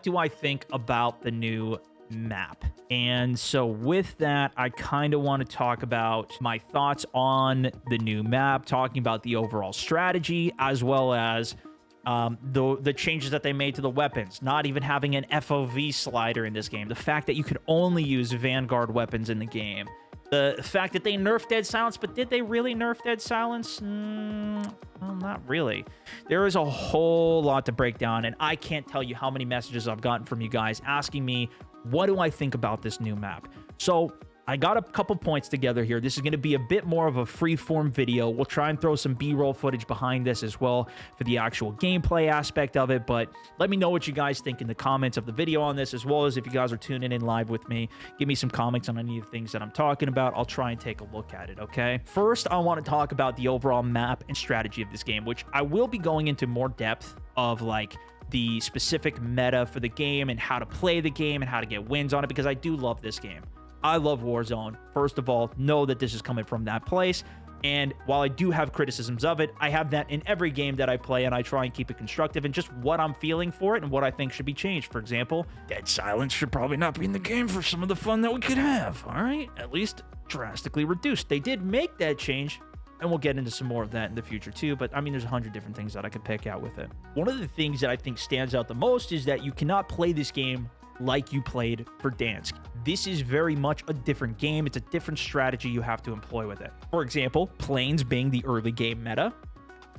do I think about the new map? And so with that, I kind of want to talk about my thoughts on the new map, talking about the overall strategy, as well as the changes that they made to the weapons, not even having an FOV slider in this game, the fact that you could only use Vanguard weapons in the game, the fact that they nerfed Dead Silence, but did they really nerf Dead Silence? Well, not really. There is a whole lot to break down, and I can't tell you how many messages I've gotten from you guys asking me, what do I think about this new map? So I got a couple points together here. This is going to be a bit more of a free-form video. We'll try and throw some B-roll footage behind this as well for the actual gameplay aspect of it, but let me know what you guys think in the comments of the video on this, as well as if you guys are tuning in live with me, give me some comments on any of the things that I'm talking about. I'll try and take a look at it, okay? First, I want to talk about the overall map and strategy of this game, which I will be going into more depth of, like, the specific meta for the game and how to play the game and how to get wins on it, because I do love this game. I love Warzone. First of all, know that this is coming from that place. And while I do have criticisms of it, I have that in every game that I play, and I try and keep it constructive and just what I'm feeling for it and what I think should be changed. For example, Dead Silence should probably not be in the game for some of the fun that we could have, all right? At least drastically reduced. They did make that change, and we'll get into some more of that in the future too, but I mean, there's 100 different things that I could pick out with it. One of the things that I think stands out the most is that you cannot play this game like you played Verdansk. This is very much a different game. It's a different strategy you have to employ with it. For example, planes being the early game meta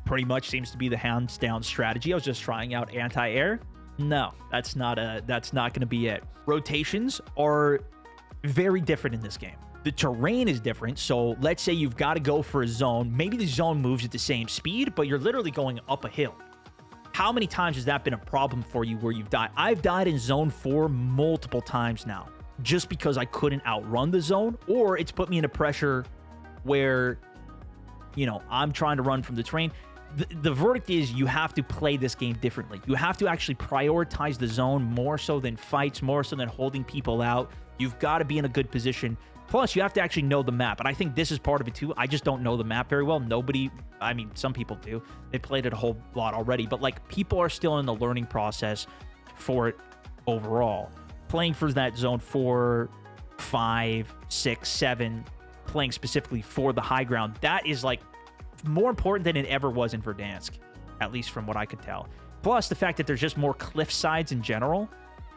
pretty much seems to be the hands down strategy. I was just trying out anti-air. No, that's not going to be it. Rotations are very different in this game. The terrain is different. So let's say you've got to go for a zone. Maybe the zone moves at the same speed, but you're literally going up a hill. How many times has that been a problem for you where you've died? I've died in zone 4 multiple times now, just because I couldn't outrun the zone, or it's put me into pressure where, you know, I'm trying to run from the terrain. The verdict is you have to play this game differently. You have to actually prioritize the zone more so than fights, more so than holding people out. You've got to be in a good position. Plus, you have to actually know the map. And I think this is part of it too. I just don't know the map very well. Nobody, I mean, some people do. They played it a whole lot already. But, like, people are still in the learning process for it overall. Playing for that zone 4, 5, 6, 7, playing specifically for the high ground, that is, like, more important than it ever was in Verdansk, at least from what I could tell. Plus, the fact that there's just more cliff sides in general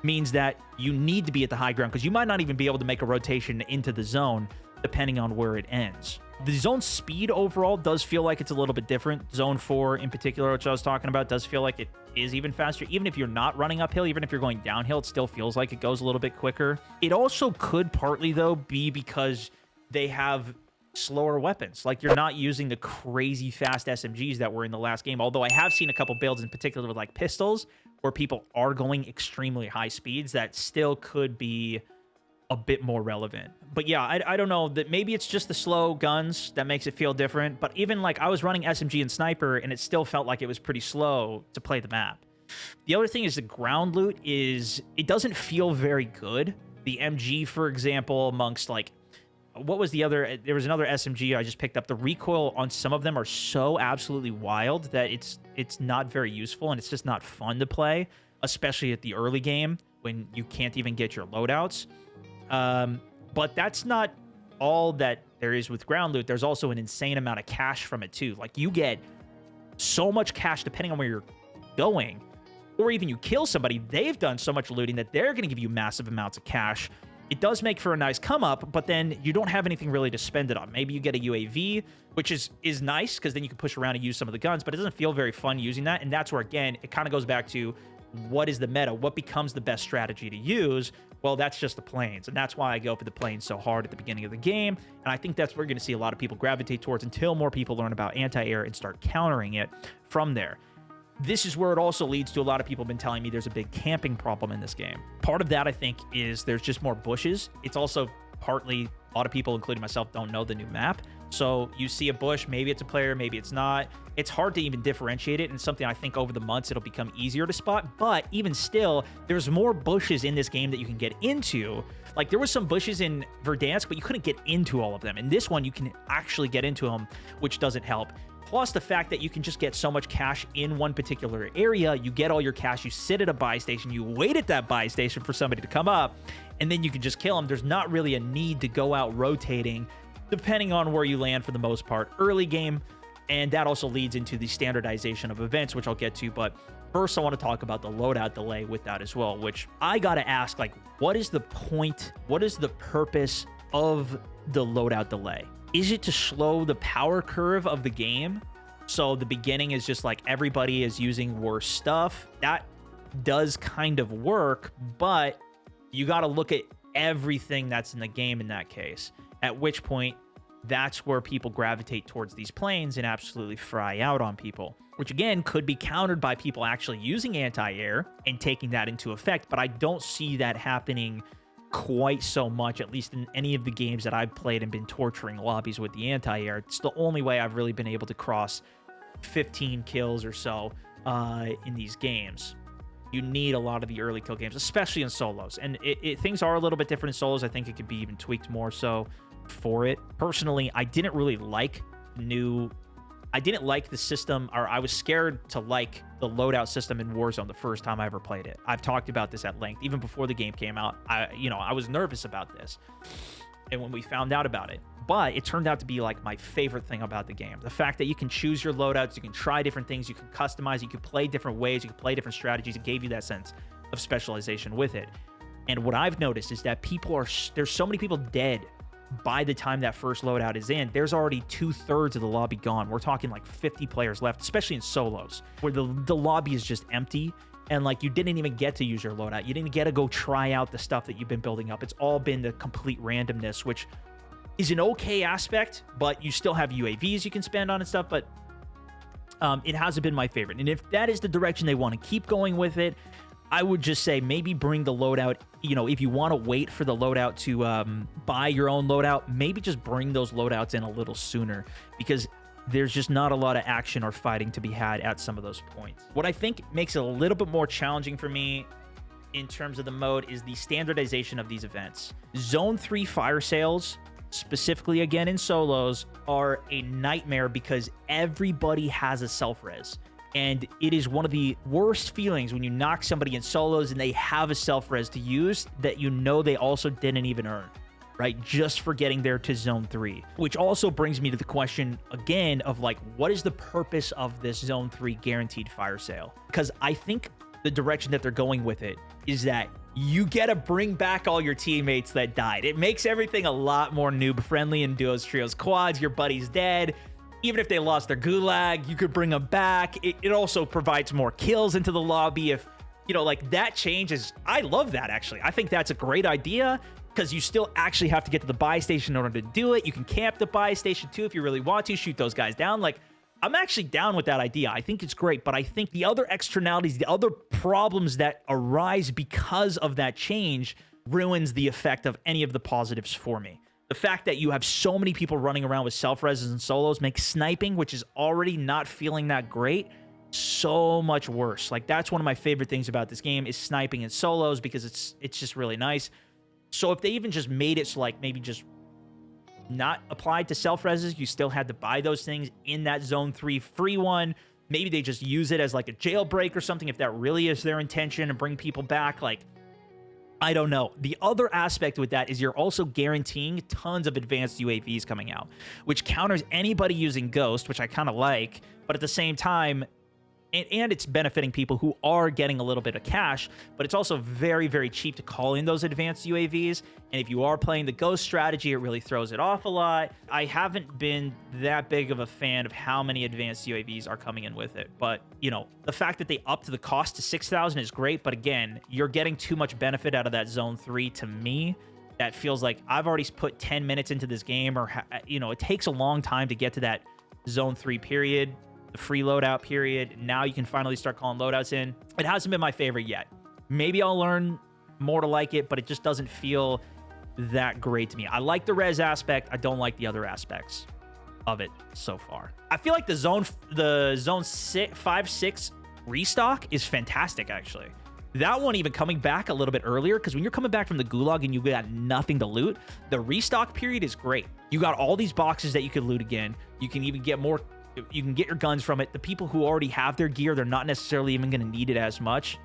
means that you need to be at the high ground, because you might not even be able to make a rotation into the zone depending on where it ends. The zone speed overall does feel like it's a little bit different. Zone 4 in particular, which I was talking about, does feel like it is even faster. Even if you're not running uphill, even if you're going downhill, it still feels like it goes a little bit quicker. It also could partly, though, be because they have slower weapons. Like, you're not using the crazy fast SMGs that were in the last game, although I have seen a couple builds in particular with, like, pistols where people are going extremely high speeds that still could be a bit more relevant. But yeah, I don't know, that maybe it's just the slow guns that makes it feel different. But even, like, I was running SMG and sniper, and it still felt like it was pretty slow to play the map. The other thing is the ground loot it doesn't feel very good. The MG, for example, amongst, like, what was the other? There was another SMG I just picked up. The recoil on some of them are so absolutely wild that it's not very useful, and it's just not fun to play, especially at the early game when you can't even get your loadouts. But that's not all that there is with ground loot. There's also an insane amount of cash from it too. Like, you get so much cash depending on where you're going, or even you kill somebody, they've done so much looting that they're going to give you massive amounts of cash. It does make for a nice come up, but then you don't have anything really to spend it on. Maybe you get a UAV, which is nice, because then you can push around and use some of the guns, but it doesn't feel very fun using that. And that's where, again, it kind of goes back to what is the meta? What becomes the best strategy to use? Well, that's just the planes. And that's why I go for the planes so hard at the beginning of the game. And I think that's where we're going to see a lot of people gravitate towards until more people learn about anti-air and start countering it from there. This is where it also leads to a lot of people have been telling me there's a big camping problem in this game. Part of that, I think, is there's just more bushes. It's also partly a lot of people, including myself, don't know the new map. So you see a bush, maybe it's a player, maybe it's not. It's hard to even differentiate it, and something I think over the months it'll become easier to spot. But even still, there's more bushes in this game that you can get into. Like, there was some bushes in Verdansk, but you couldn't get into all of them. In this one, you can actually get into them, which doesn't help. plus the fact that you can just get so much cash in one particular area. You get all your cash, you sit at a buy station, you wait at that buy station for somebody to come up, and then you can just kill them. There's not really a need to go out rotating, depending on where you land for the most part early game. And that also leads into the standardization of events, which I'll get to. But first, I want to talk about the loadout delay with that as well, which I got to ask, like, what is the point? What is the purpose of the loadout delay? Is it to slow the power curve of the game? So the beginning is just like everybody is using worse stuff. That does kind of work, but you got to look at everything that's in the game in that case, at which point that's where people gravitate towards these planes and absolutely fry out on people, which again could be countered by people actually using anti-air and taking that into effect. But I don't see that happening quite so much, at least in any of the games that I've played and been torturing lobbies with the anti-air. It's the only way I've really been able to cross 15 kills or so in these games. You need a lot of the early kill games, especially in solos. And things are a little bit different in solos. I think it could be even tweaked more so for it. Personally, I didn't really like the system, or I was scared to like the loadout system in Warzone the first time I ever played it. I've talked about this at length, even before the game came out. I was nervous about this, and when we found out about it, but it turned out to be like my favorite thing about the game. The fact that you can choose your loadouts, you can try different things, you can customize, you can play different ways, you can play different strategies. It gave you that sense of specialization with it. And what I've noticed is that there's so many people dead by the time that first loadout is in. There's already 2/3 of the lobby gone. We're talking like 50 players left, especially in solos, where the lobby is just empty, and like you didn't even get to use your loadout. You didn't get to go try out the stuff that you've been building up. It's all been the complete randomness, which is an okay aspect, but you still have UAVs you can spend on and stuff. But it hasn't been my favorite. And if that is the direction they want to keep going with it, I would just say maybe bring the loadout, if you want to wait for the loadout to buy your own loadout, maybe just bring those loadouts in a little sooner, because there's just not a lot of action or fighting to be had at some of those points. What I think makes it a little bit more challenging for me in terms of the mode is the standardization of these events. Zone 3 fire sales, specifically again in solos, are a nightmare because everybody has a self-res. And it is one of the worst feelings when you knock somebody in solos and they have a self-res to use that they also didn't even earn, right? Just for getting there to zone 3. Which also brings me to the question again of like, what is the purpose of this zone 3 guaranteed fire sale? Because I think the direction that they're going with it is that you get to bring back all your teammates that died. It makes everything a lot more noob-friendly in duos, trios, quads. Your buddy's dead. Even if they lost their gulag, you could bring them back. It also provides more kills into the lobby. If, like that changes. I love that, actually. I think that's a great idea because you still actually have to get to the buy station in order to do it. You can camp the buy station too if you really want to, shoot those guys down. Like, I'm actually down with that idea. I think it's great, but I think the other externalities, the other problems that arise because of that change ruins the effect of any of the positives for me. The fact that you have so many people running around with self-reses and solos makes sniping, which is already not feeling that great, so much worse. Like, that's one of my favorite things about this game is sniping in solos because it's just really nice. So if they even just made it so like maybe just not applied to self-reses, you still had to buy those things in that zone 3 free one. Maybe they just use it as like a jailbreak or something if that really is their intention and bring people back. Like, I don't know. The other aspect with that is you're also guaranteeing tons of advanced UAVs coming out, which counters anybody using Ghost, which I kind of like, but at the same time, and it's benefiting people who are getting a little bit of cash, but it's also very, very cheap to call in those advanced UAVs. And if you are playing the Ghost strategy, it really throws it off a lot. I haven't been that big of a fan of how many advanced UAVs are coming in with it. But, the fact that they upped the cost to 6,000 is great. But again, you're getting too much benefit out of that zone 3 to me. That feels like I've already put 10 minutes into this game, or, it takes a long time to get to that zone 3 period. The free loadout period. Now you can finally start calling loadouts in. It hasn't been my favorite yet. Maybe I'll learn more to like it, but it just doesn't feel that great to me. I like the res aspect. I don't like the other aspects of it so far. I feel like the zone 5-6 restock is fantastic, actually. That one even coming back a little bit earlier, because when you're coming back from the gulag and you got nothing to loot, the restock period is great. You got all these boxes that you could loot again. You can even get more You can get your guns from it. The people who already have their gear, they're not necessarily even going to need it as much.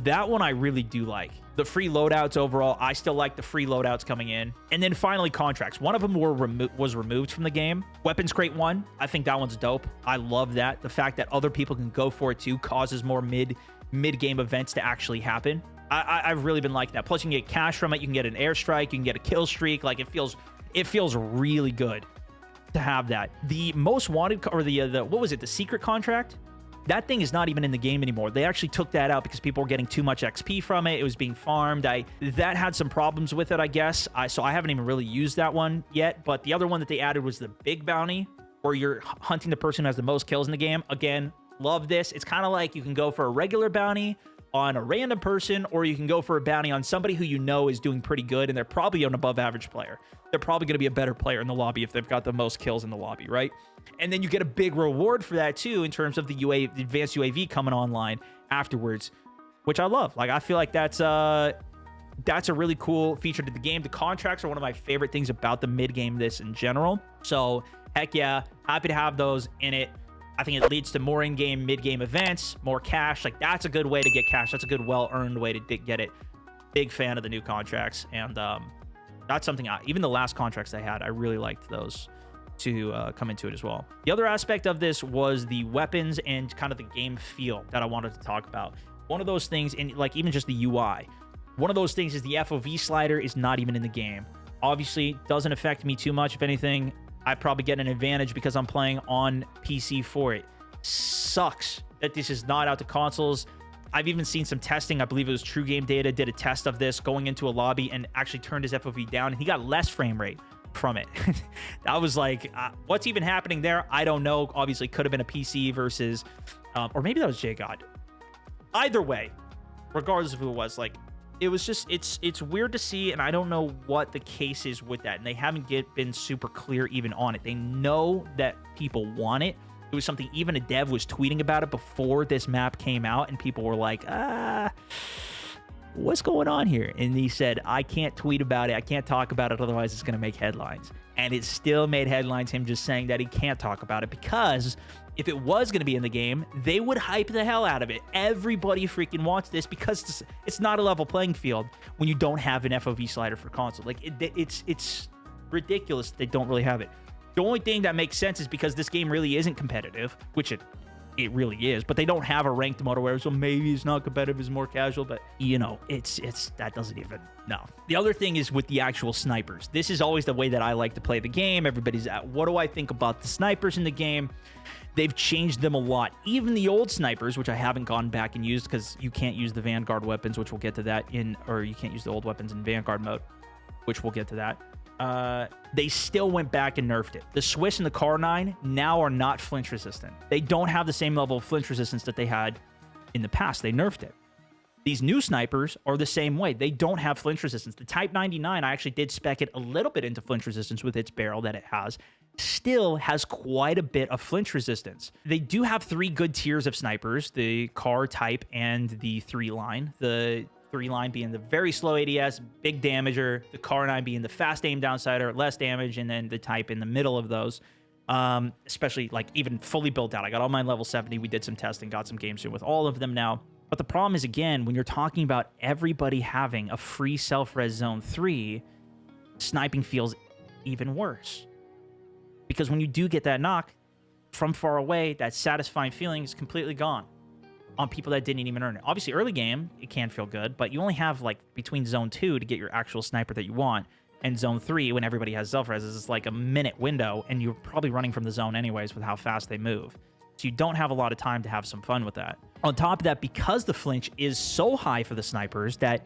That one I really do like. The free loadouts overall, I still like the free loadouts coming in. And then finally, contracts. One of them was removed from the game. Weapons Crate 1, I think that one's dope. I love that. The fact that other people can go for it too causes more mid-game events to actually happen. I've really been liking that. Plus, you can get cash from it. You can get an airstrike. You can get a kill streak. Like, it feels really good to have that. The most wanted, or the what was it? The secret contract? That thing is not even in the game anymore. They actually took that out because people were getting too much XP from it. It was being farmed. That had some problems with it, I guess. So I haven't even really used that one yet. But the other one that they added was the big bounty, where you're hunting the person who has the most kills in the game. Again, love this. It's kind of like you can go for a regular bounty on a random person, or you can go for a bounty on somebody who you know is doing pretty good, and they're probably an above average player. They're probably going to be a better player in the lobby if they've got the most kills in the lobby, right? And then you get a big reward for that too, in terms of the advanced UAV coming online afterwards, which I love. Like, I feel like that's a really cool feature to the game. The contracts are one of my favorite things about the mid game this in general. So heck yeah, happy to have those in it. I think it leads to more in-game, mid-game events, more cash. Like, that's a good way to get cash. That's a good, well-earned way to get it. Big fan of the new contracts. And that's something, even the last contracts they had, I really liked those to come into it as well. The other aspect of this was the weapons and kind of the game feel that I wanted to talk about. One of those things, and like even just the UI, one of those things is the FOV slider is not even in the game. Obviously, doesn't affect me too much. If anything, I probably get an advantage because I'm playing on PC for it. Sucks that this is not out to consoles. I've even seen some testing. I believe it was True Game Data did a test of this going into a lobby and actually turned his FOV down, and he got less frame rate from it. I was like, what's even happening there? I don't know. Obviously, could have been a PC versus, or maybe that was JGod. Either way, regardless of who it was, like, it was just, it's weird to see, and I don't know what the case is with that, and they haven't been super clear even on it. They know that people want it. It was something even a dev was tweeting about it before this map came out, and people were like, what's going on here? And he said, I can't tweet about it. I can't talk about it, otherwise it's going to make headlines. And it still made headlines, him just saying that he can't talk about it, because if it was going to be in the game, they would hype the hell out of it. Everybody freaking wants this because it's not a level playing field when you don't have an FOV slider for console. Like, it's ridiculous they don't really have it. The only thing that makes sense is because this game really isn't competitive, which it really is, but they don't have a ranked mode where, so maybe it's not competitive, it's more casual, but you know, it's that doesn't even, no. The other thing is with the actual snipers. This is always the way that I like to play the game. Everybody's at, what do I think about the snipers in the game? They've changed them a lot. Even the old snipers, which I haven't gone back and used because you can't use the Vanguard weapons, which we'll get to that or you can't use the old weapons in Vanguard mode, which we'll get to that. They still went back and nerfed it. The Swiss and the Car9 now are not flinch resistant. They don't have the same level of flinch resistance that they had in the past. They nerfed it. These new snipers are the same way. They don't have flinch resistance. The Type 99, I actually did spec it a little bit into flinch resistance with its barrel that it has. Still has quite a bit of flinch resistance. They do have 3 good tiers of snipers, the Car type and the 3-line. The 3-line being the very slow ADS, big damager, the Car9 being the fast aim downsider, less damage, and then the type in the middle of those. Especially like even fully built out. I got all mine level 70. We did some testing, got some games in with all of them now. But the problem is, again, when you're talking about everybody having a free self-res zone 3, sniping feels even worse. Because when you do get that knock from far away, that satisfying feeling is completely gone on people that didn't even earn it. Obviously, early game, it can feel good, but you only have, like, between Zone 2 to get your actual sniper that you want, and Zone 3, when everybody has self-res, is like a minute window, and you're probably running from the zone anyways with how fast they move. So you don't have a lot of time to have some fun with that. On top of that, because the flinch is so high for the snipers that,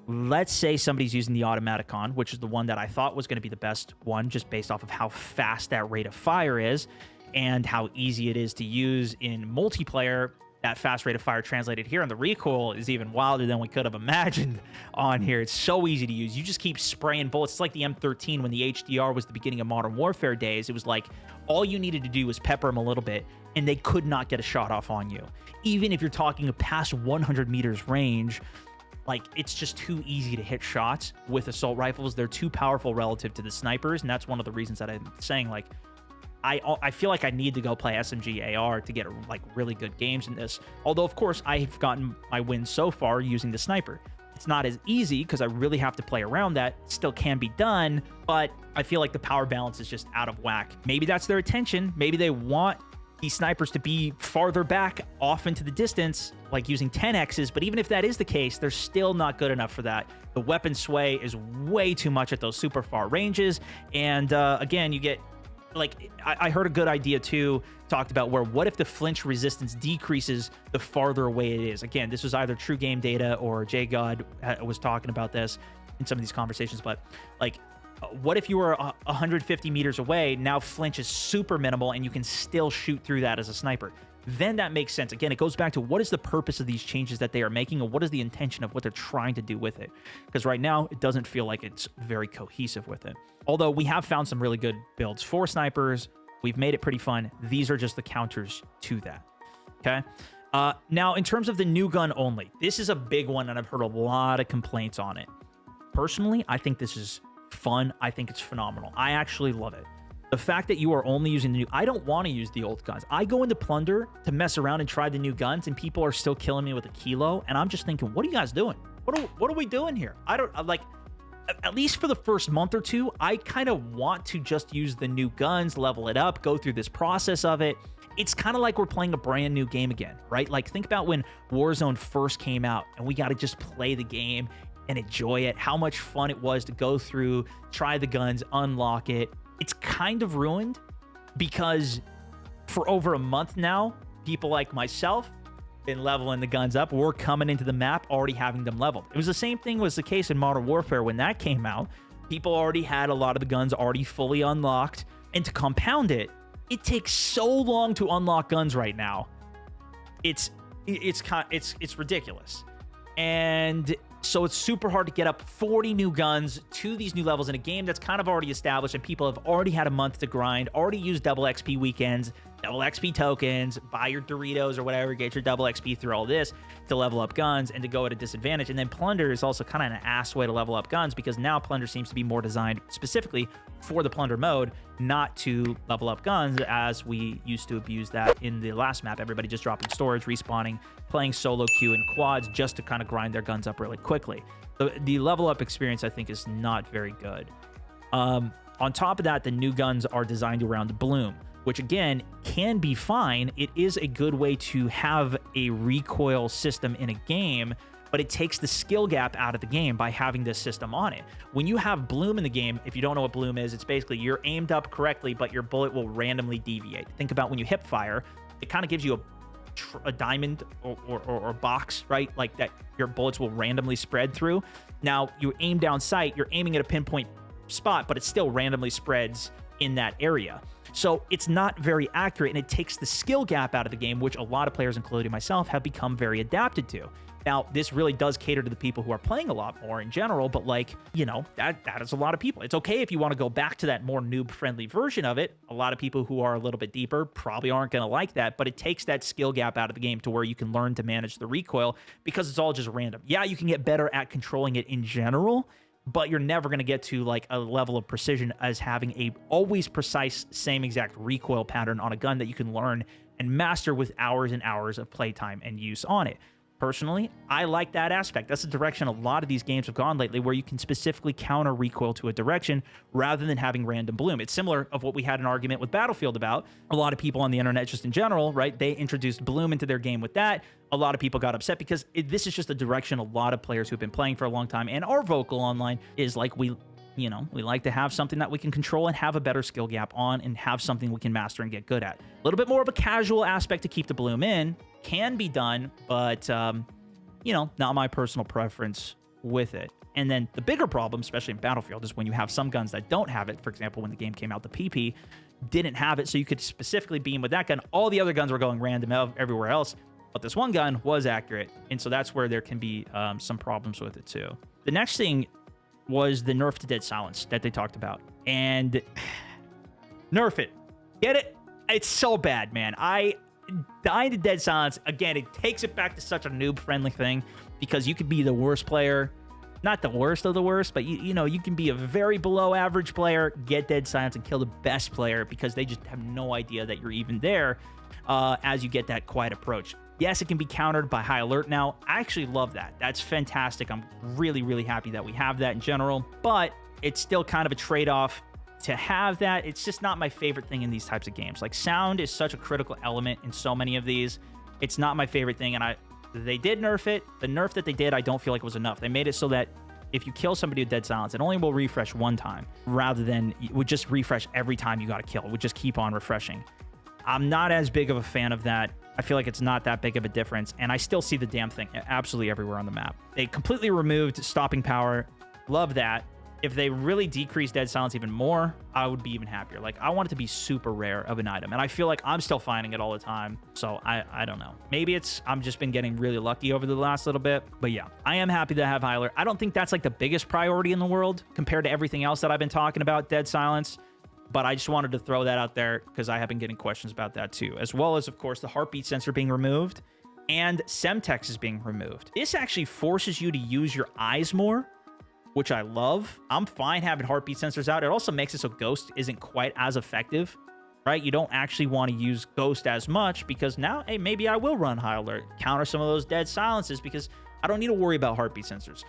let's say somebody's using the Automaticon, which is the one that I thought was going to be the best one, just based off of how fast that rate of fire is and how easy it is to use in multiplayer. That fast rate of fire translated here, and the recoil is even wilder than we could have imagined on here. It's so easy to use. You just keep spraying bullets. It's like the M13 when the HDR was the beginning of Modern Warfare days. It was like all you needed to do was pepper them a little bit, and they could not get a shot off on you. Even if you're talking past 100 meters range, like, it's just too easy to hit shots with assault rifles. They're too powerful relative to the snipers, and that's one of the reasons that I'm saying, like, I feel like I need to go play SMG AR to get like really good games in this. Although, of course, I've gotten my wins so far using the sniper. It's not as easy because I really have to play around that. It still can be done, but I feel like the power balance is just out of whack. Maybe that's their intention. Maybe they want these snipers to be farther back off into the distance, like using 10x's, but even if that is the case, they're still not good enough for that. The weapon sway is way too much at those super far ranges, and again, you get, like, I heard a good idea too, talked about where what if the flinch resistance decreases the farther away it is. Again, this was either true game data or JGod was talking about this in some of these conversations, but like, what if you were 150 meters away? Now flinch is super minimal and you can still shoot through that as a sniper. Then that makes sense. Again, it goes back to what is the purpose of these changes that they are making, and what is the intention of what they're trying to do with it? Because right now, it doesn't feel like it's very cohesive with it. Although we have found some really good builds for snipers. We've made it pretty fun. These are just the counters to that. Okay. Now, in terms of the new gun only, this is a big one, and I've heard a lot of complaints on it. Personally, I think this is fun. I think it's phenomenal. I actually love it. The fact that you are only using the new, I don't want to use the old guns. I go into Plunder to mess around and try the new guns, and people are still killing me with a kilo, and I'm just thinking, what are you guys doing? What are we doing here? I don't like, at least for the first month or two, I kind of want to just use the new guns, level it up, go through this process of it. It's kind of like we're playing a brand new game again, right? Like, think about when Warzone first came out and we got to just play the game and enjoy it, how much fun it was to go through, try the guns, unlock it. It's kind of ruined because for over a month now, people like myself been leveling the guns up. We're coming into the map already having them leveled. It was the same thing was the case in Modern Warfare when that came out. People already had a lot of the guns already fully unlocked. And to compound it, it takes so long to unlock guns right now. It's ridiculous. And so it's super hard to get up 40 new guns to these new levels in a game that's kind of already established, and people have already had a month to grind, already used double XP weekends, double XP tokens, buy your Doritos or whatever, get your double XP through all this to level up guns and to go at a disadvantage. And then Plunder is also kind of an ass way to level up guns, because now Plunder seems to be more designed specifically for the Plunder mode, not to level up guns as we used to abuse that in the last map. Everybody just dropping storage, respawning, playing solo queue and quads just to kind of grind their guns up really quickly. The level up experience, I think, is not very good. On top of that, the new guns are designed around bloom, which again can be fine. It is a good way to have a recoil system in a game, but it takes the skill gap out of the game by having this system on it. When you have bloom in the game, if you don't know what bloom is, it's basically you're aimed up correctly, but your bullet will randomly deviate. Think about when you hip fire, it kind of gives you a diamond or box, right? Like that your bullets will randomly spread through. Now you aim down sight, you're aiming at a pinpoint spot, but it still randomly spreads in that area. So it's not very accurate, and it takes the skill gap out of the game, which a lot of players, including myself, have become very adapted to. Now, this really does cater to the people who are playing a lot more in general, but like, you know, that is a lot of people. It's okay if you want to go back to that more noob-friendly version of it. A lot of people who are a little bit deeper probably aren't going to like that, but it takes that skill gap out of the game to where you can learn to manage the recoil, because it's all just random. Yeah, you can get better at controlling it in general, but you're never going to get to like a level of precision as having a always precise same exact recoil pattern on a gun that you can learn and master with hours and hours of playtime and use on it. Personally, I like that aspect. That's the direction a lot of these games have gone lately, where you can specifically counter recoil to a direction rather than having random bloom. It's similar of what we had an argument with Battlefield about. A lot of people on the internet, just in general, right? They introduced bloom into their game with that. A lot of people got upset because this is just a direction a lot of players who've been playing for a long time and are vocal online is like, we like to have something that we can control and have a better skill gap on and have something we can master and get good at. A little bit more of a casual aspect to keep the bloom in can be done, but, not my personal preference with it. And then the bigger problem, especially in Battlefield, is when you have some guns that don't have it. For example, when the game came out, the PP didn't have it, so you could specifically beam with that gun. All the other guns were going random everywhere else, but this one gun was accurate, and so that's where there can be some problems with it too. The next thing was the nerf to dead silence that they talked about. And nerf it. Get it? It's so bad, man. I dying to dead silence. Again, it takes it back to such a noob-friendly thing, because you could be the worst player. not the worst of the worst, but you know, you can be a very below average player, get dead silence, and kill the best player because they just have no idea that you're even there as you get that quiet approach. Yes, it can be countered by high alert now. I actually love that. That's fantastic. I'm really, really happy that we have that in general, but it's still kind of a trade-off to have that. It's just not my favorite thing in these types of games. Like, sound is such a critical element in so many of these. It's not my favorite thing, and they did nerf it. The nerf that they did, I don't feel like it was enough. They made it so that if you kill somebody with dead silence, it only will refresh one time, rather than it would just refresh every time you got a kill. It would just keep on refreshing. I'm not as big of a fan of that. I feel like it's not that big of a difference, and I still see the damn thing absolutely everywhere on the map. They completely removed stopping power. Love that. If they really decrease dead silence even more, I would be even happier. Like, I want it to be super rare of an item, and I feel like I'm still finding it all the time, so I don't know. Maybe I'm just been getting really lucky over the last little bit, but yeah, I am happy to have high alert. I don't think that's like the biggest priority in the world compared to everything else that I've been talking about, dead silence, but I just wanted to throw that out there because I have been getting questions about that too, as well as, of course, the heartbeat sensor being removed and Semtex is being removed. This actually forces you to use your eyes more, which I love. I'm fine having heartbeat sensors out. It also makes it so Ghost isn't quite as effective, right? You don't actually want to use Ghost as much because now, hey, maybe I will run high alert, counter some of those dead silences because I don't need to worry about heartbeat sensors.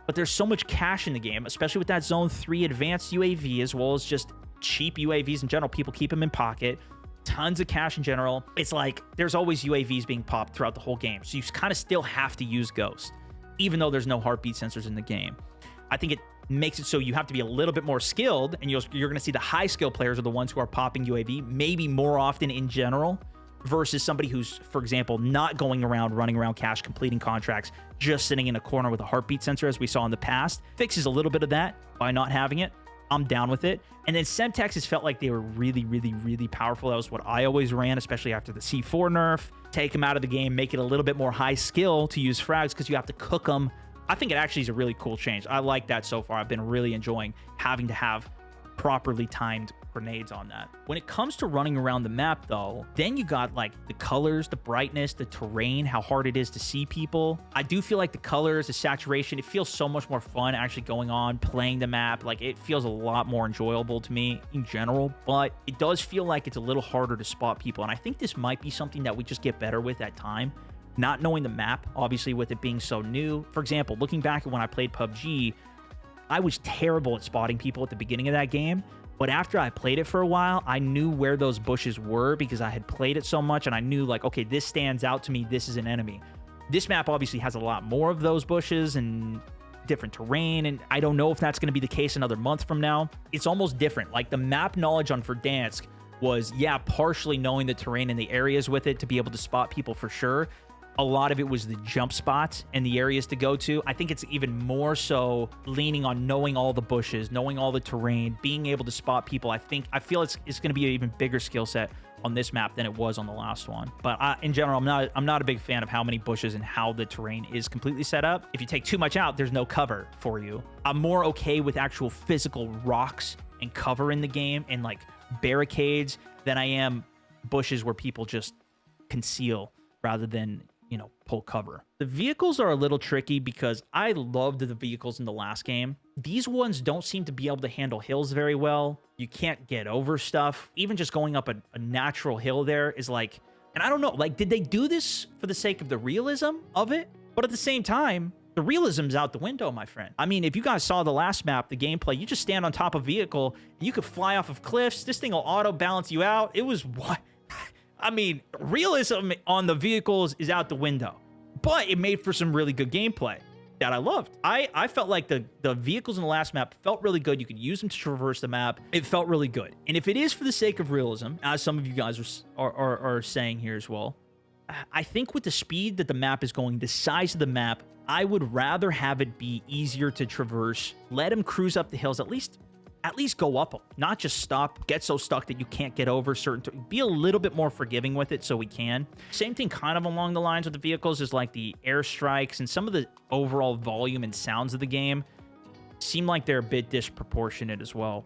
But there's so much cash in the game, especially with that Zone 3 advanced UAV, as well as just cheap UAVs in general. People keep them in pocket. Tons of cash in general. It's like there's always UAVs being popped throughout the whole game. So you kind of still have to use Ghost, even though there's no heartbeat sensors in the game. I think it makes it so you have to be a little bit more skilled, and you're going to see the high skill players are the ones who are popping UAV maybe more often in general versus somebody who's, for example, not going around, running around cash, completing contracts, just sitting in a corner with a heartbeat sensor as we saw in the past. Fixes a little bit of that by not having it. I'm down with it. And then Semtexes felt like they were really, really, really powerful. That was what I always ran, especially after the C4 nerf. Take them out of the game, make it a little bit more high skill to use frags because you have to cook them. I think it actually is a really cool change. I like that so far. I've been really enjoying having to have properly timed grenades on that. When it comes to running around the map, though, then you got like the colors, the brightness, the terrain, how hard it is to see people. I do feel like the colors, the saturation, it feels so much more fun actually going on, playing the map. Like, it feels a lot more enjoyable to me in general, but it does feel like it's a little harder to spot people. And I think this might be something that we just get better with at time. Not knowing the map, obviously, with it being so new. For example, looking back at when I played PUBG, I was terrible at spotting people at the beginning of that game. But after I played it for a while, I knew where those bushes were because I had played it so much, and I knew, like, okay, this stands out to me. This is an enemy. This map obviously has a lot more of those bushes and different terrain, and I don't know if that's going to be the case another month from now. It's almost different. Like, the map knowledge on Verdansk was, yeah, partially knowing the terrain and the areas with it to be able to spot people for sure. A lot of it was the jump spots and the areas to go to. I think it's even more so leaning on knowing all the bushes, knowing all the terrain, being able to spot people. I feel it's going to be an even bigger skill set on this map than it was on the last one. But in general, I'm not a big fan of how many bushes and how the terrain is completely set up. If you take too much out, there's no cover for you. I'm more okay with actual physical rocks and cover in the game and like barricades than I am bushes where people just conceal rather than, you know, pull cover. The vehicles are a little tricky because I loved the vehicles in the last game. These ones don't seem to be able to handle hills very well. You can't get over stuff. Even just going up a natural hill there is like, and I don't know, like, did they do this for the sake of the realism of it? But at the same time, the realism's out the window, my friend. I mean, if you guys saw the last map, the gameplay, you just stand on top of a vehicle, and you could fly off of cliffs. This thing will auto balance you out. It was what? I mean, realism on the vehicles is out the window, but it made for some really good gameplay that I loved. I felt like the vehicles in the last map felt really good. You could use them to traverse the map. It felt really good. And if it is for the sake of realism, as some of you guys are saying here as well, I think with the speed that the map is going, the size of the map, I would rather have it be easier to traverse. Let him cruise up the hills, at least go up them, not just stop, get so stuck that you can't get over certain. Be a little bit more forgiving with it so we can. Same thing kind of along the lines with the vehicles is like the airstrikes and some of the overall volume and sounds of the game seem like they're a bit disproportionate as well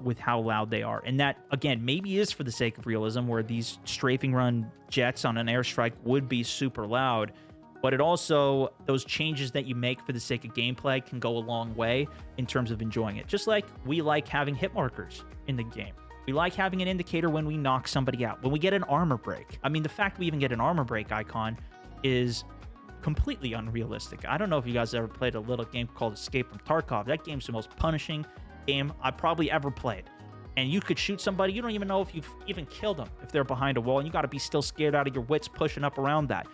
with how loud they are. And that, again, maybe is for the sake of realism where these strafing run jets on an airstrike would be super loud. but it also, those changes that you make for the sake of gameplay can go a long way in terms of enjoying it. Just like we like having hit markers in the game. We like having an indicator when we knock somebody out, when we get an armor break. I mean, the fact we even get an armor break icon is completely unrealistic. I don't know if you guys ever played a little game called Escape from Tarkov. That game's the most punishing game I probably ever played. And you could shoot somebody, you don't even know if you've even killed them if they're behind a wall, and you got to be still scared out of your wits pushing up around that.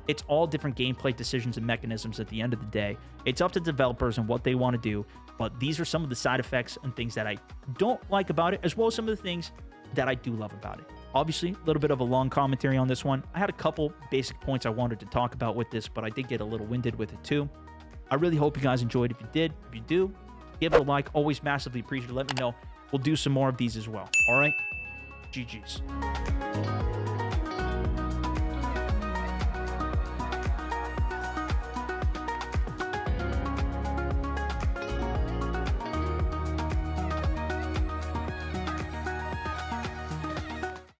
It's all different gameplay decisions and mechanisms at the end of the day. It's up to developers and what they want to do, but these are some of the side effects and things that I don't like about it, as well as some of the things that I do love about it. Obviously, a little bit of a long commentary on this one. I had a couple basic points I wanted to talk about with this, but I did get a little winded with it too. I really hope you guys enjoyed. If you did, if you do, give it a like. Always massively appreciated. Let me know. We'll do some more of these as well. All right? GG's.